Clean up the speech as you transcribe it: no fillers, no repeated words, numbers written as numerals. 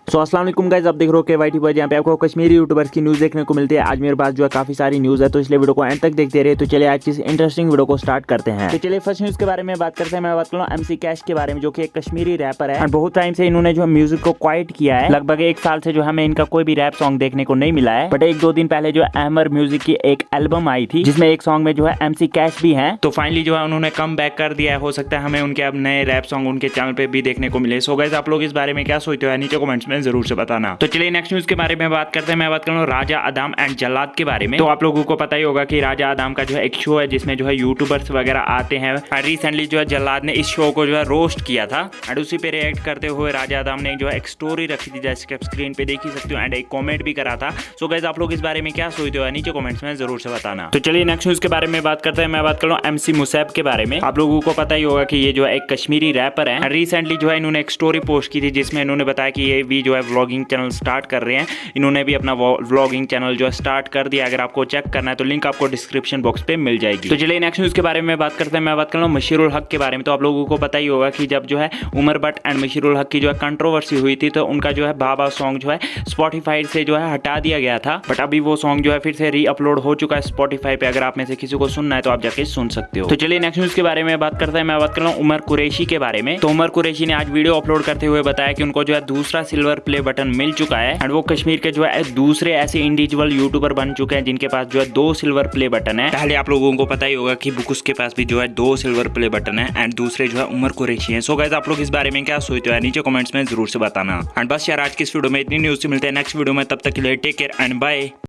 अस्सलाम वालेकुम गाइस, आप देख रहे हो KYT बॉयज। यहाँ पे आपको कश्मीरी यूट्यूबर्स की न्यूज़ देखने को मिलती है। आज मेरे पास जो है काफी सारी न्यूज़ है, तो इसलिए वीडियो को एंड तक देखते रहिए। तो चलिए आज की इंटरेस्टिंग वीडियो को स्टार्ट करते हैं। तो चलिए फर्स्ट न्यूज़ के बारे में बात करते हैं। मैं बात कर रहा हूँ MC कैश के बारे में, जो कि एक कश्मीरी रैपर है। बहुत टाइम से इन्होंने जो म्यूजिक को क्वाइट किया है, लगभग एक साल से जो हमें इनका कोई भी रैप सॉन्ग देखने को नहीं मिला है। बट एक दो दिन पहले जो अहमर म्यूजिक की एक एल्बम आई थी, जिसमें एक सॉन्ग में जो है MC कैश भी है। तो फाइनली जो है उन्होंने कम बैक कर दिया है। हो सकता है हमें उनके अब नए रैप सॉन्ग उनके चैनल पे भी देखने को मिले। सो गाइस, आप लोग इस बारे में क्या सोचते हो, नीचे कमेंट्स में जरूर से बताना। तो चलिए नेक्स्ट न्यूज के बारे में बात करते हैं। मैं बात कर रहा हूँ राजा अदाम एंड जल्लाद के बारे में। तो आप लोगों को पता ही होगा कि राजा अदाम का जो है एक शो है, जिसमें जो है यूट्यूबर्स वगैरह आते हैं। रिसेंटली जो है जल्लाद ने इस शो को जो है रोस्ट किया था, एंड उसी पे रिएक्ट करते हुए राजा अदाम ने जो है एक स्टोरी रखी थी, जैसे कि आप स्क्रीन पे देख ही सकते हो, एंड एक कॉमेंट भी करा था। सो गाइस, आप लोग इस बारे में क्या सोचते हो, नीचे कमेंट्स में जरूर से बताना। तो चलिए नेक्स्ट न्यूज के बारे में बात करते हैं। मैं बात कर रहा हूँ MC मुसैब के बारे में। आप लोगों को पता ही होगा कि ये जो है एक कश्मीरी रैपर है। रिसेंटली जो है इन्होंने एक स्टोरी पोस्ट की थी, जिसमें इन्होंने बताया कि ये भी जो है व्लॉगिंग चैनल स्टार्ट कर रहे हैं। इन्होंने भी अपना व्लॉगिंग चैनल जो है स्टार्ट कर दिया। अगर आपको चेक करना है तो लिंक आपको डिस्क्रिप्शन बॉक्स पे मिल जाएगी। तो चलिए नेक्स्ट न्यूज के बारे में बात करते हैं। मैं बात कर रहा हूँ मशीरुल हक के बारे में। तो आप लोगों को पता ही होगा कि जब जो है उमर बट एंड मशीरुल हक की जो है कंट्रोवर्सी हुई थी, तो उनका जो है बाबा सॉन्ग जो है स्पॉटिफाई से जो है हटा दिया गया था। बट अभी वो सॉन्ग जो है फिर से री अपलोड हो चुका है स्पॉटिफाई पे। अगर आप में से किसी को सुनना है तो आप जाके सुन सकते हो। तो चलिए नेक्स्ट न्यूज के बारे में बात करते हैं। मैं बात कर रहा हूँ उमर कुरैशी के बारे में। तो उमर कुरैशी ने आज वीडियो अपलोड करते हुए बताया कि उनको जो है दूसरा सिल्वर प्ले बटन मिल चुका है, एंड वो कश्मीर के जो है दूसरे ऐसे इंडिविजुअल यूट्यूबर बन चुके हैं जिनके पास जो है 2 सिल्वर प्ले बटन है। पहले आप लोगों को पता ही होगा कि बुकुस के पास भी जो है 2 सिल्वर प्ले बटन है, एंड दूसरे जो है उमर कुरैशी है। सो गाइस, आप लोग इस बारे में क्या सोचते हो, नीचे कमेंट्स में जरूर से बताना। एंड बस यार, आज की इस वीडियो में इतनी न्यूज़ मिलते हैं नेक्स्ट वीडियो में। तब तक के लिए टेक केयर एंड बाय।